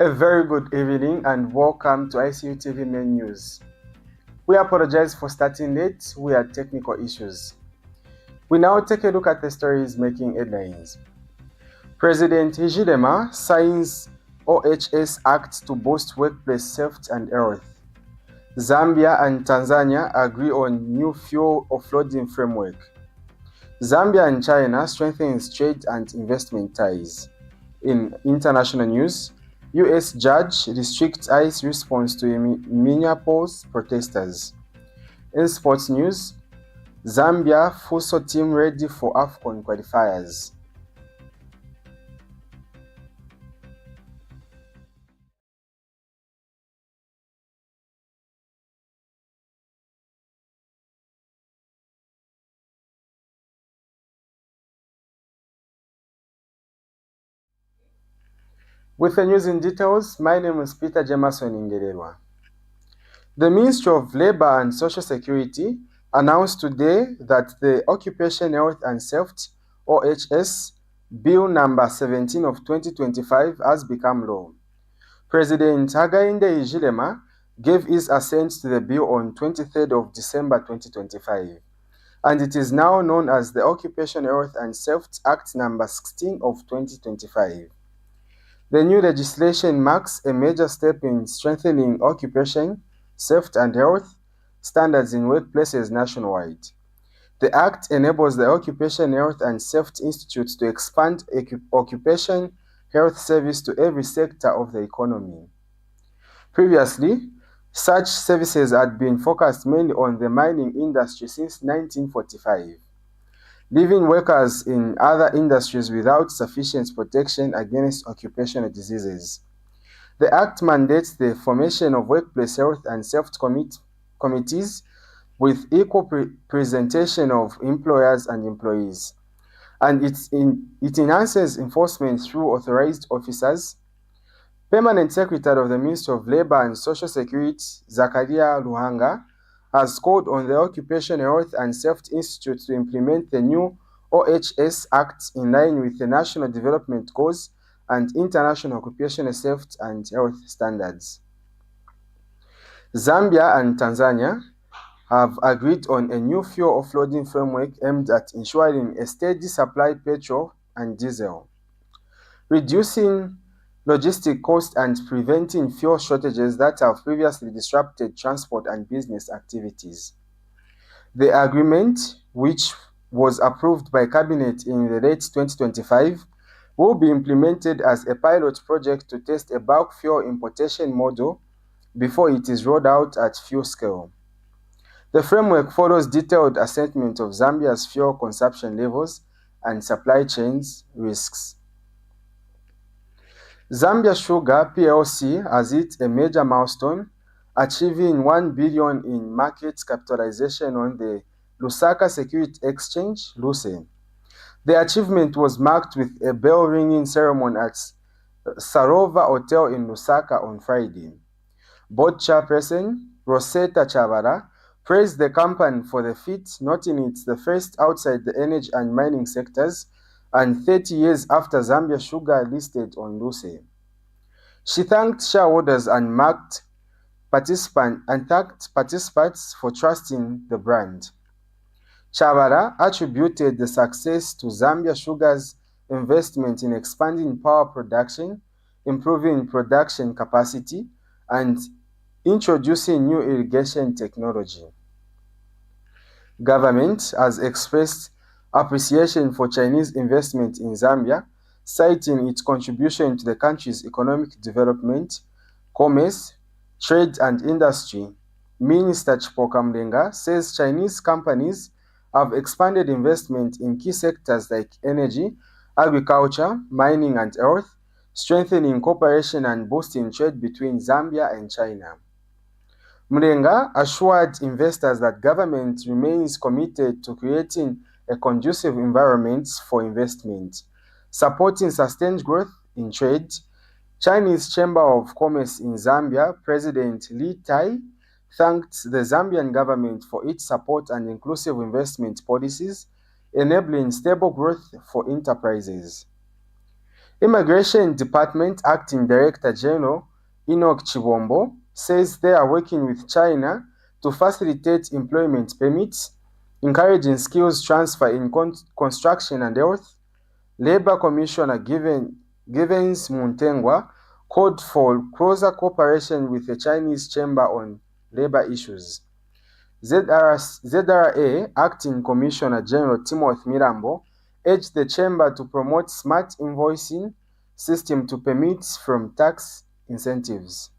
A very good evening and welcome to ICU TV main news. We apologize for starting late, we had technical issues. We now take a look at the stories making headlines. President Hichilema signs OHS Act to boost workplace safety and health. Zambia and Tanzania agree on new fuel offloading framework. Zambia and China strengthen trade and investment ties. In international news, U.S. judge restricts ICE response to Minneapolis protesters. In sports news, Zambia Futsal team ready for Afcon qualifiers. With the news in details, my name is Peter Jameson Ingerelwa. The Ministry of Labor and Social Security announced today that the Occupation Health and Safety (OHS) Bill number 17 of 2025 has become law. President Hakainde Hichilema gave his assent to the bill on 23rd of December 2025, and it is now known as the Occupation Health and Safety Act number 16 of 2025. The new legislation marks a major step in strengthening occupation, safety and health standards in workplaces nationwide. The Act enables the Occupation Health and Safety Institute to expand occupation health service to every sector of the economy. Previously, such services had been focused mainly on the mining industry since 1945. Leaving workers in other industries without sufficient protection against occupational diseases. The Act mandates the formation of workplace health and safety committees with equal representation of employers and employees, and it enhances enforcement through authorized officers. Permanent Secretary of the Ministry of Labor and Social Security, Zakaria Luhanga, has called on the Occupation Health and Safety Institute to implement the new OHS Act in line with the National Development Goals and International Occupational Safety and Health Standards. Zambia and Tanzania have agreed on a new fuel offloading framework aimed at ensuring a steady supply of petrol and diesel, reducing logistic costs and preventing fuel shortages that have previously disrupted transport and business activities. The agreement, which was approved by Cabinet in the late 2025, will be implemented as a pilot project to test a bulk fuel importation model before it is rolled out at full scale. The framework follows detailed assessment of Zambia's fuel consumption levels and supply chains risks. Zambia Sugar plc has hit a major milestone, achieving 1 billion in market capitalization on the Lusaka Security Exchange (LUSE). The achievement was marked with a bell-ringing ceremony at Sarova Hotel in Lusaka on Friday. Board chairperson Rosetta Chavara praised the company for the feat, noting it's the first outside the energy and mining sectors and 30 years after Zambia Sugar listed on LUSE. She thanked shareholders and thanked participants for trusting the brand. Chavara attributed the success to Zambia Sugar's investment in expanding power production, improving production capacity, and introducing new irrigation technology. Government has expressed appreciation for Chinese investment in Zambia, citing its contribution to the country's economic development, commerce, trade and industry. Minister Chipoka Mlenga says Chinese companies have expanded investment in key sectors like energy, agriculture, mining, and health, strengthening cooperation and boosting trade between Zambia and China. Mlenga assured investors that government remains committed to creating a conducive environment for investment, supporting sustained growth in trade. Chinese Chamber of Commerce in Zambia President Li Tai thanked the Zambian government for its support and inclusive investment policies, enabling stable growth for enterprises. Immigration Department Acting Director General Enoch Chibombo says they are working with China to facilitate employment permits, encouraging skills transfer in construction and health. Labor Commissioner Givens Muntengwa called for closer cooperation with the Chinese Chamber on labor issues. ZRA Acting Commissioner General Timothy Mirambo urged the Chamber to promote smart invoicing system to permits from tax incentives.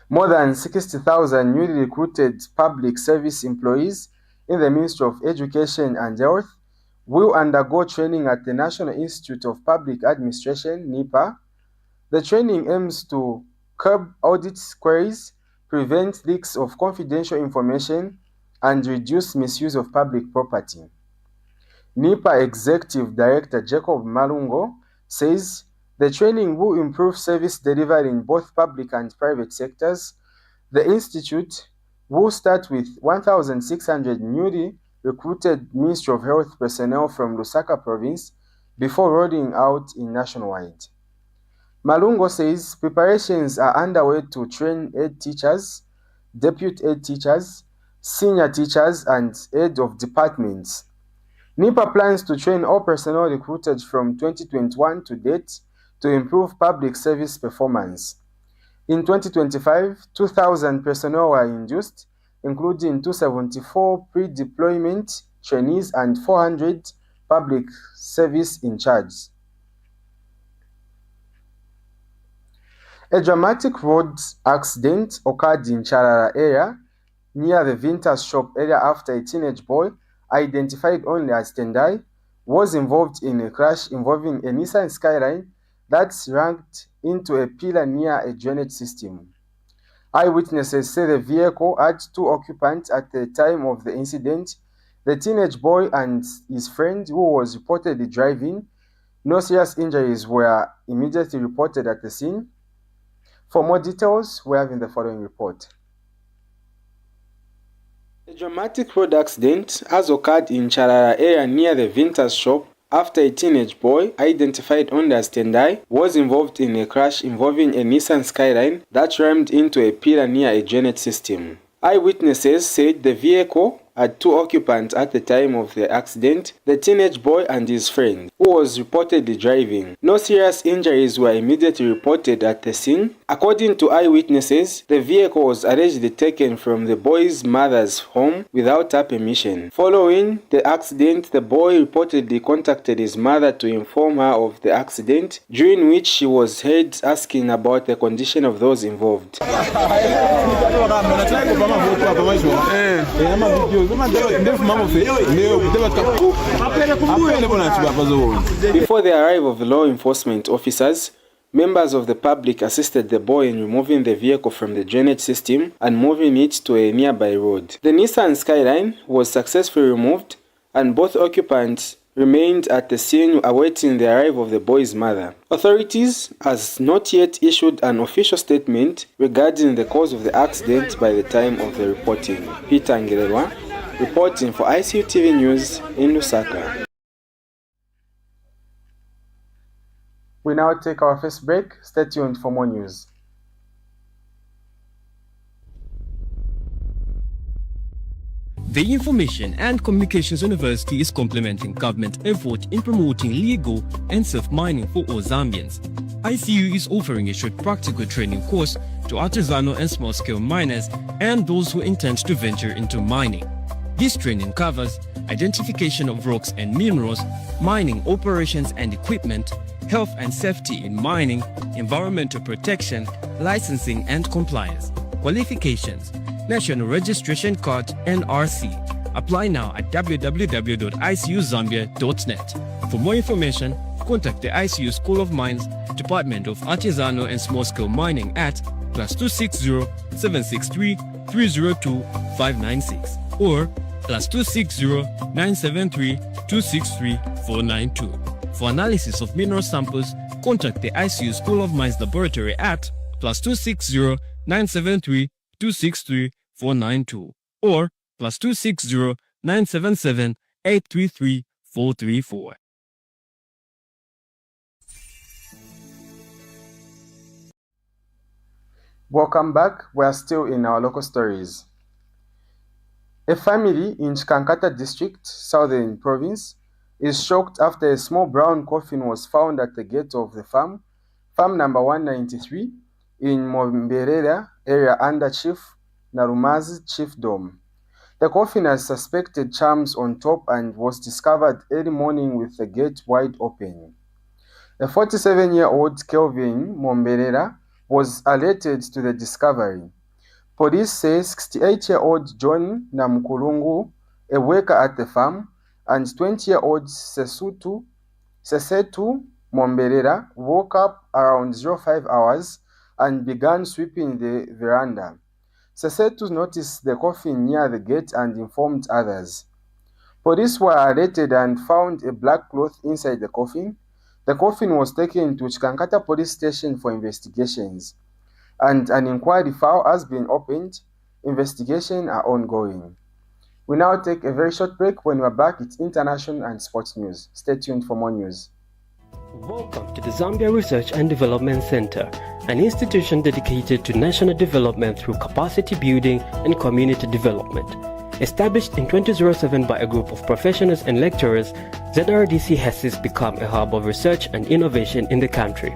More than 60,000 newly recruited public service employees in the Ministry of Education and Health will undergo training at the National Institute of Public Administration, NIPA. The training aims to curb audit queries, prevent leaks of confidential information, and reduce misuse of public property. NIPA Executive Director Jacob Malungo says the training will improve service delivery in both public and private sectors. The institute will start with 1,600 newly recruited Ministry of Health personnel from Lusaka province before rolling out nationwide. Malungo says preparations are underway to train head teachers, deputy head teachers, senior teachers, and head of departments. NIPA plans to train all personnel recruited from 2021 to date to improve public service performance. In 2025, 2,000 personnel were induced, including 274 pre-deployment trainees and 400 public service in charge. A dramatic road accident occurred in Charara area near the Vintage Shop area after a teenage boy, identified only as Tendai, was involved in a crash involving a Nissan Skyline that ranked into a pillar near a drainage system. Eyewitnesses say the vehicle had two occupants at the time of the incident, the teenage boy and his friend who was reportedly driving. No serious injuries were immediately reported at the scene. For more details, we have in the following report. A dramatic road accident has occurred in Charara area near the Vintage Shop after a teenage boy, identified only as Tendai, was involved in a crash involving a Nissan Skyline that rammed into a pillar near a drainage system. Eyewitnesses said the vehicle had two occupants at the time of the accident, the teenage boy and his friend, who was reportedly driving. No serious injuries were immediately reported at the scene. According to eyewitnesses, the vehicle was allegedly taken from the boy's mother's home without her permission. Following the accident, the boy reportedly contacted his mother to inform her of the accident, during which she was heard asking about the condition of those involved. Before the arrival of the law enforcement officers, members of the public assisted the boy in removing the vehicle from the drainage system and moving it to a nearby road. The Nissan Skyline was successfully removed and both occupants remained at the scene awaiting the arrival of the boy's mother. Authorities has not yet issued an official statement regarding the cause of the accident by the time of the reporting. Peter Ngelelwa, reporting for ICU TV News in Lusaka. We now take our first break. Stay tuned for more news. The Information and Communications University is complementing government effort in promoting legal and safe mining for all Zambians. ICU is offering a short practical training course to artisanal and small-scale miners and those who intend to venture into mining. This training covers identification of rocks and minerals, mining operations and equipment, health and safety in mining, environmental protection, licensing and compliance. Qualifications: National Registration Card NRC. Apply now at www.icuzambia.net. For more information, contact the ICU School of Mines, Department of Artisanal and Small-Scale Mining at +260 763 302 596 or +260 973 263 492. For analysis of mineral samples, contact the ICU School of Mines Laboratory at +260 973 263 492 or +260 977 833 434. Welcome back. We are still in our local stories. A family in Kankata district, southern province, is shocked after a small brown coffin was found at the gate of the farm number 193 in Momberera area under Chief Naruma's chiefdom. The coffin has suspected charms on top and was discovered early morning with the gate wide open. The 47-year-old Kelvin Momberera was alerted to the discovery. Police say 68-year-old John Namkulungu, a worker at the farm, and 20-year-old Sesetu Momberera woke up around 05 hours and began sweeping the veranda. Sesetu noticed the coffin near the gate and informed others. Police were alerted and found a black cloth inside the coffin. The coffin was taken to Chikankata police station for investigations, and an inquiry file has been opened. Investigations are ongoing. We now take a very short break. When we're back, it's international and sports news. Stay tuned for more news. Welcome to the Zambia Research and Development Center, an institution dedicated to national development through capacity building and community development. Established in 2007 by a group of professionals and lecturers, ZRDC has since become a hub of research and innovation in the country.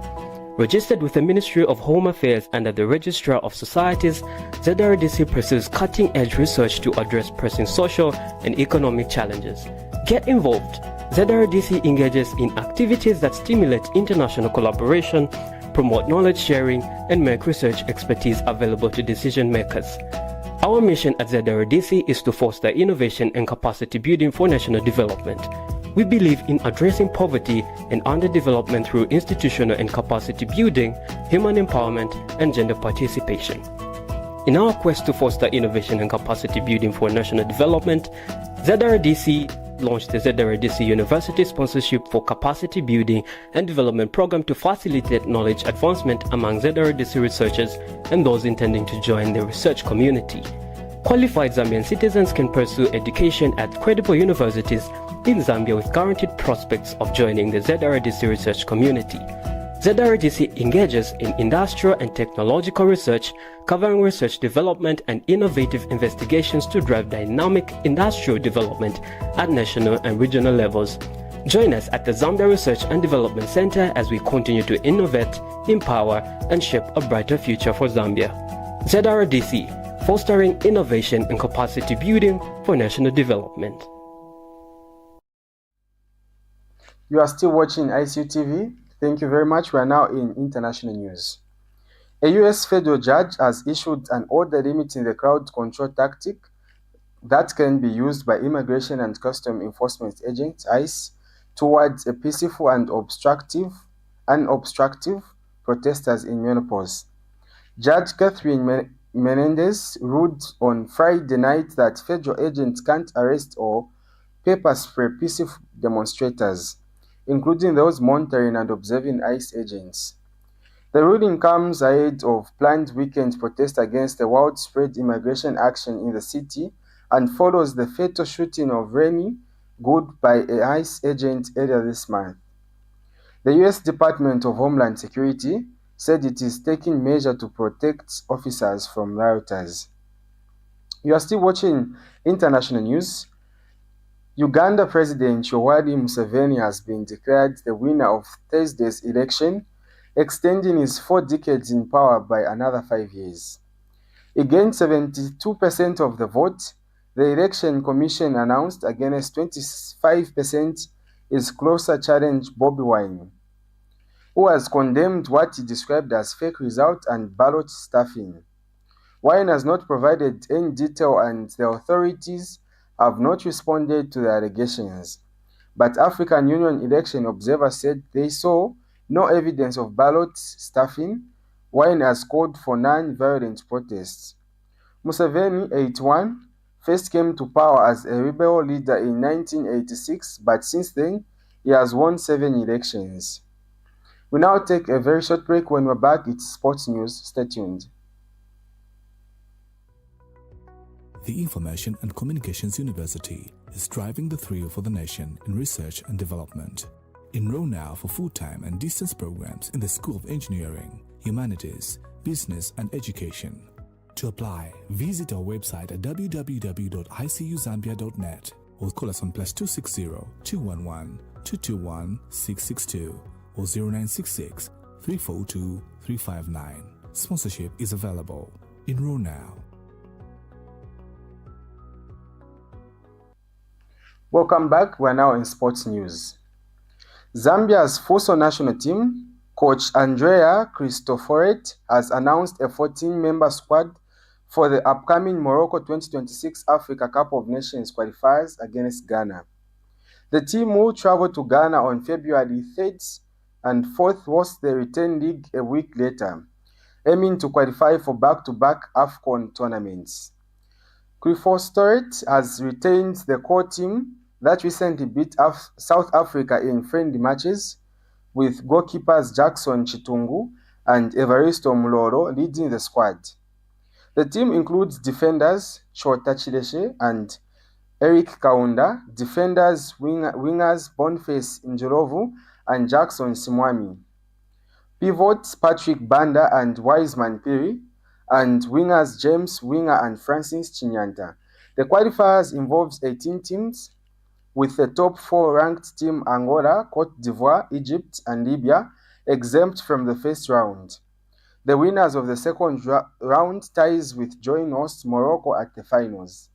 Registered with the Ministry of Home Affairs under the Registrar of Societies, ZRDC pursues cutting-edge research to address pressing social and economic challenges. Get involved. ZRDC engages in activities that stimulate international collaboration, promote knowledge sharing, and make research expertise available to decision makers. Our mission at ZRDC is to foster innovation and capacity building for national development. We believe in addressing poverty and underdevelopment through institutional and capacity building, human empowerment, and gender participation. In our quest to foster innovation and capacity building for national development, ZRDC launched the ZRDC University Sponsorship for Capacity Building and Development Program to facilitate knowledge advancement among ZRDC researchers and those intending to join the research community. Qualified Zambian citizens can pursue education at credible universities in Zambia with guaranteed prospects of joining the ZRDC research community. ZRDC engages in industrial and technological research, covering research development and innovative investigations to drive dynamic industrial development at national and regional levels. Join us at the Zambia Research and Development Center as we continue to innovate, empower, and shape a brighter future for Zambia. ZRDC, fostering innovation and capacity building for national development. You are still watching ICU TV. Thank you very much. We are now in international news. A U.S. federal judge has issued an order limiting the crowd control tactic that can be used by Immigration and Customs Enforcement Agents, ICE, towards a peaceful and unobstructive protesters in Minneapolis. Judge Catherine Menendez ruled on Friday night that federal agents can't arrest or pepper spray peaceful demonstrators, including those monitoring and observing ICE agents. The ruling comes ahead of planned weekend protests against the widespread immigration action in the city and follows the fatal shooting of Remy Good by an ICE agent earlier this month. The U.S. Department of Homeland Security said it is taking measures to protect officers from rioters. You are still watching international news. Uganda President Yoweri Museveni has been declared the winner of Thursday's election, extending his 4 decades in power by another 5 years. He gained 72% of the vote. The Election Commission announced against 25% his closer challenge Bobi Wine, who has condemned what he described as fake results and ballot stuffing. Wine has not provided any detail and the authorities have not responded to the allegations. But African Union election observers said they saw no evidence of ballot stuffing. Wine has called for non-violent protests. Museveni, 81, first came to power as a rebel leader in 1986, but since then, he has won 7 elections. We now take a very short break. When we're back, it's sports news. Stay tuned. The Information and Communications University is driving the thrill for the nation in research and development. Enroll now for full-time and distance programs in the School of Engineering, Humanities, Business and Education. To apply, visit our website at www.icuzambia.net or call us on +260 211 221 662 or 0966 342 359. Sponsorship is available. Enroll now. Welcome back. We're now in sports news. Zambia's futsal national team, coach Andrea Cristoforet, has announced a 14-member squad for the upcoming Morocco 2026 Africa Cup of Nations qualifiers against Ghana. The team will travel to Ghana on February 3rd and 4th, host the return leg a week later, aiming to qualify for back-to-back Afcon tournaments. Cristoforet has retained the core team that recently beat South Africa in friendly matches, with goalkeepers Jackson Chitungu and Evaristo Mlolo leading the squad. The team includes defenders Chota Chileshe and Eric Kaunda, defenders wingers Boniface Njolovu and Jackson Simwami, pivots Patrick Banda and Wiseman Piri, and wingers James Winger and Francis Chinyanta. The qualifiers involves 18 teams, with the top 4 ranked team Angola, Cote d'Ivoire, Egypt, and Libya exempt from the first round. The winners of the second round ties with joint host Morocco at the finals.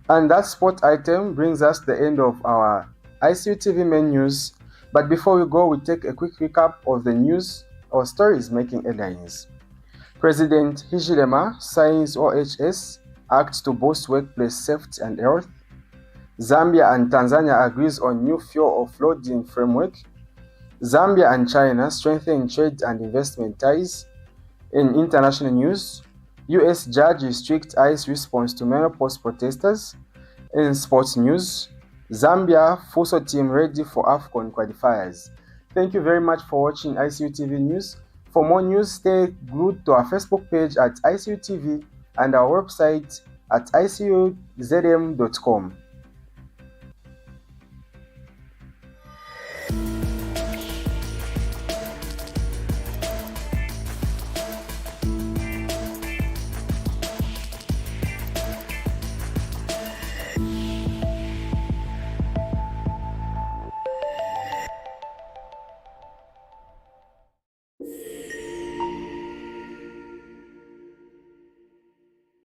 And that sport item brings us the end of our ICU TV main news. But before we go, we take a quick recap of the news or stories making headlines. President Hichilema signs OHS Act to boost workplace safety and health. Zambia and Tanzania agrees on new fuel offloading framework. Zambia and China strengthen trade and investment ties. In international news, US judge restricts ICE response to menopause protesters. In sports news, Zambia futsal team ready for Afcon qualifiers. Thank you very much for watching ICU TV News. For more news, stay glued to our Facebook page at ICU TV and our website at icuzm.com.